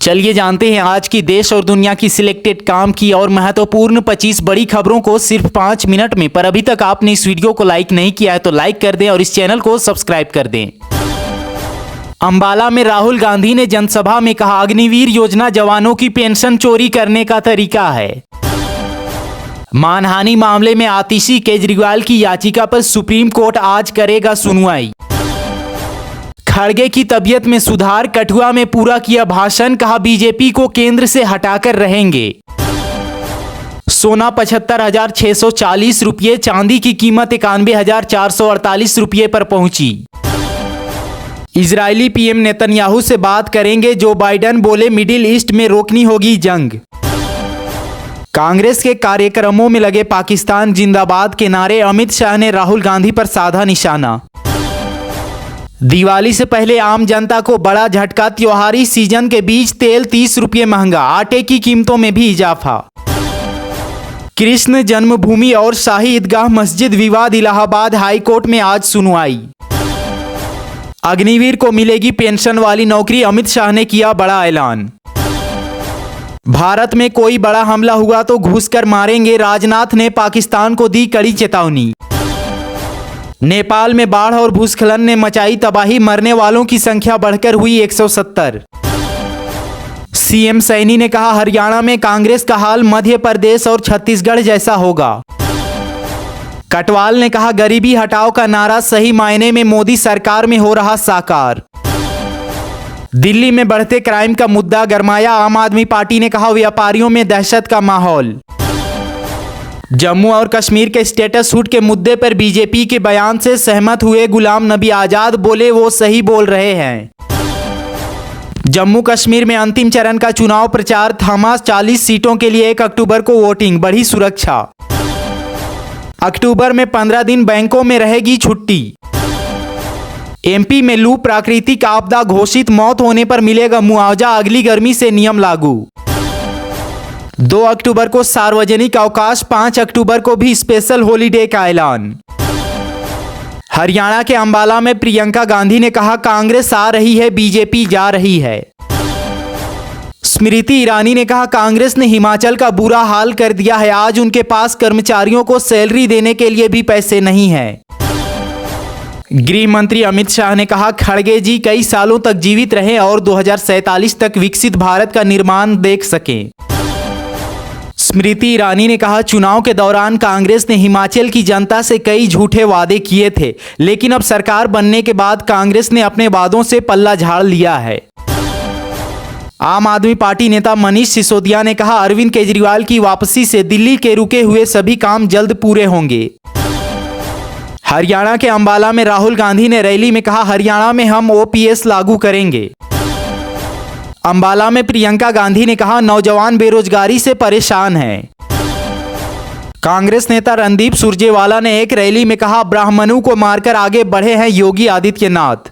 चलिए जानते हैं आज की देश और दुनिया की सिलेक्टेड काम की और महत्वपूर्ण 25 बड़ी खबरों को सिर्फ 5 मिनट में। पर अभी तक आपने इस वीडियो को लाइक नहीं किया है तो लाइक कर दें और इस चैनल को सब्सक्राइब कर दें। अंबाला में राहुल गांधी ने जनसभा में कहा, अग्निवीर योजना जवानों की पेंशन चोरी करने का तरीका है। मानहानि मामले में आतिशी केजरीवाल की याचिका पर सुप्रीम कोर्ट आज करेगा सुनवाई। खड़गे की तबीयत में सुधार, कठुआ में पूरा किया भाषण, कहा बीजेपी को केंद्र से हटाकर रहेंगे। सोना 75,640 रुपये, चांदी की कीमत 91,448 रुपये पर पहुंची। इजरायली पीएम नेतन्याहू से बात करेंगे जो बाइडेन, बोले मिडिल ईस्ट में रोकनी होगी जंग। कांग्रेस के कार्यक्रमों में लगे पाकिस्तान जिंदाबाद के नारे, अमित शाह ने राहुल गांधी पर साधा निशाना। दिवाली से पहले आम जनता को बड़ा झटका, त्योहारी सीजन के बीच तेल 30 रुपये महंगा, आटे की कीमतों में भी इजाफा। कृष्ण जन्मभूमि और शाही ईदगाह मस्जिद विवाद, इलाहाबाद हाई कोर्ट में आज सुनवाई। अग्निवीर को मिलेगी पेंशन वाली नौकरी, अमित शाह ने किया बड़ा ऐलान। भारत में कोई बड़ा हमला हुआ तो घुसकर मारेंगे, राजनाथ ने पाकिस्तान को दी कड़ी चेतावनी। नेपाल में बाढ़ और भूस्खलन ने मचाई तबाही, मरने वालों की संख्या बढ़कर हुई 170। सीएम सैनी ने कहा, हरियाणा में कांग्रेस का हाल मध्य प्रदेश और छत्तीसगढ़ जैसा होगा। कटवाल ने कहा, गरीबी हटाओ का नारा सही मायने में मोदी सरकार में हो रहा साकार। दिल्ली में बढ़ते क्राइम का मुद्दा गरमाया, आम आदमी पार्टी ने कहा व्यापारियों में दहशत का माहौल। जम्मू और कश्मीर के स्टेटस हुड के मुद्दे पर बीजेपी के बयान से सहमत हुए गुलाम नबी आजाद, बोले वो सही बोल रहे हैं। जम्मू कश्मीर में अंतिम चरण का चुनाव प्रचार थमा, 40 सीटों के लिए 1 अक्टूबर को वोटिंग, बढ़ी सुरक्षा। अक्टूबर में 15 दिन बैंकों में रहेगी छुट्टी। एमपी में लू प्राकृतिक आपदा घोषित, मौत होने पर मिलेगा मुआवजा, अगली गर्मी से नियम लागू। 2 अक्टूबर को सार्वजनिक अवकाश, 5 अक्टूबर को भी स्पेशल हॉलीडे का ऐलान। हरियाणा के अंबाला में प्रियंका गांधी ने कहा, कांग्रेस आ रही है, बीजेपी जा रही है। स्मृति ईरानी ने कहा, कांग्रेस ने हिमाचल का बुरा हाल कर दिया है, आज उनके पास कर्मचारियों को सैलरी देने के लिए भी पैसे नहीं है। गृह मंत्री अमित शाह ने कहा, खड़गे जी कई सालों तक जीवित रहें और 2047 तक विकसित भारत का निर्माण देख सकें। स्मृति ईरानी ने कहा, चुनाव के दौरान कांग्रेस ने हिमाचल की जनता से कई झूठे वादे किए थे, लेकिन अब सरकार बनने के बाद कांग्रेस ने अपने वादों से पल्ला झाड़ लिया है। आम आदमी पार्टी नेता मनीष सिसोदिया ने कहा, अरविंद केजरीवाल की वापसी से दिल्ली के रुके हुए सभी काम जल्द पूरे होंगे। हरियाणा के अंबाला में राहुल गांधी ने रैली में कहा, हरियाणा में हम ओपीएस लागू करेंगे। अंबाला में प्रियंका गांधी ने कहा, नौजवान बेरोजगारी से परेशान हैं। कांग्रेस नेता रणदीप सुरजेवाला ने एक रैली में कहा, ब्राह्मणों को मारकर आगे बढ़े हैं योगी आदित्यनाथ।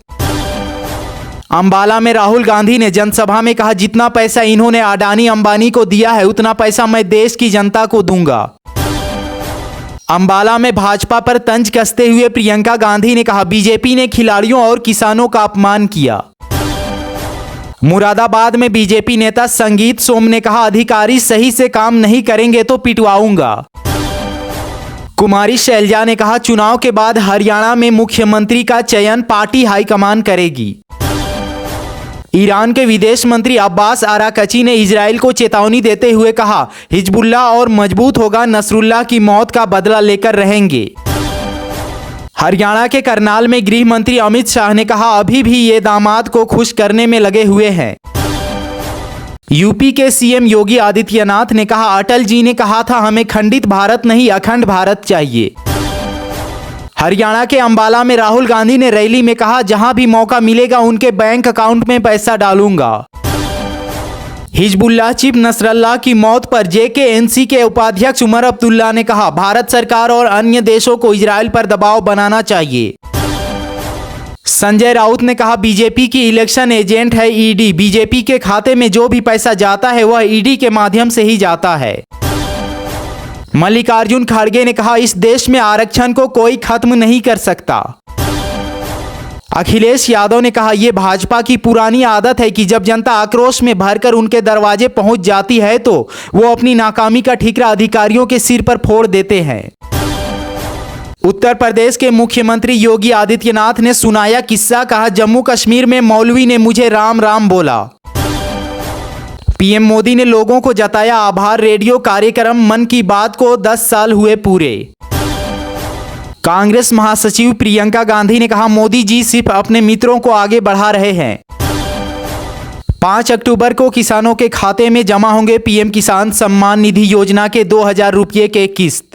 अंबाला में राहुल गांधी ने जनसभा में कहा, जितना पैसा इन्होंने अडानी अंबानी को दिया है उतना पैसा मैं देश की जनता को दूंगा। अंबाला में भाजपा पर तंज कसते हुए प्रियंका गांधी ने कहा, बीजेपी ने खिलाड़ियों और किसानों का अपमान किया। मुरादाबाद में बीजेपी नेता संगीत सोम ने कहा, अधिकारी सही से काम नहीं करेंगे तो पिटवाऊंगा। कुमारी शैलजा ने कहा, चुनाव के बाद हरियाणा में मुख्यमंत्री का चयन पार्टी हाईकमान करेगी। ईरान के विदेश मंत्री अब्बास आराकची ने इजराइल को चेतावनी देते हुए कहा, हिजबुल्लाह और मजबूत होगा, नसरुल्लाह की मौत का बदला लेकर रहेंगे। हरियाणा के करनाल में गृह मंत्री अमित शाह ने कहा, अभी भी ये दामाद को खुश करने में लगे हुए हैं। यूपी के सीएम योगी आदित्यनाथ ने कहा, अटल जी ने कहा था हमें खंडित भारत नहीं अखंड भारत चाहिए। हरियाणा के अंबाला में राहुल गांधी ने रैली में कहा, जहां भी मौका मिलेगा उनके बैंक अकाउंट में पैसा डालूंगा। हिजबुल्लाह चीफ नसरल्लाह की मौत पर जेकेएनसी के उपाध्यक्ष उमर अब्दुल्ला ने कहा, भारत सरकार और अन्य देशों को इजराइल पर दबाव बनाना चाहिए। संजय राउत ने कहा, बीजेपी की इलेक्शन एजेंट है ईडी, बीजेपी के खाते में जो भी पैसा जाता है वह ईडी के माध्यम से ही जाता है। मल्लिकार्जुन खड़गे ने कहा, इस देश में आरक्षण को कोई खत्म नहीं कर सकता। अखिलेश यादव ने कहा, यह भाजपा की पुरानी आदत है कि जब जनता आक्रोश में भरकर उनके दरवाजे पहुंच जाती है तो वो अपनी नाकामी का ठीकरा अधिकारियों के सिर पर फोड़ देते हैं। उत्तर प्रदेश के मुख्यमंत्री योगी आदित्यनाथ ने सुनाया किस्सा, कहा जम्मू कश्मीर में मौलवी ने मुझे राम राम बोला। पीएम मोदी ने लोगों को जताया आभार, रेडियो कार्यक्रम मन की बात को 10 साल हुए पूरे। कांग्रेस महासचिव प्रियंका गांधी ने कहा, मोदी जी सिर्फ अपने मित्रों को आगे बढ़ा रहे हैं। 5 अक्टूबर को किसानों के खाते में जमा होंगे पीएम किसान सम्मान निधि योजना के 2000 रुपये के किस्त।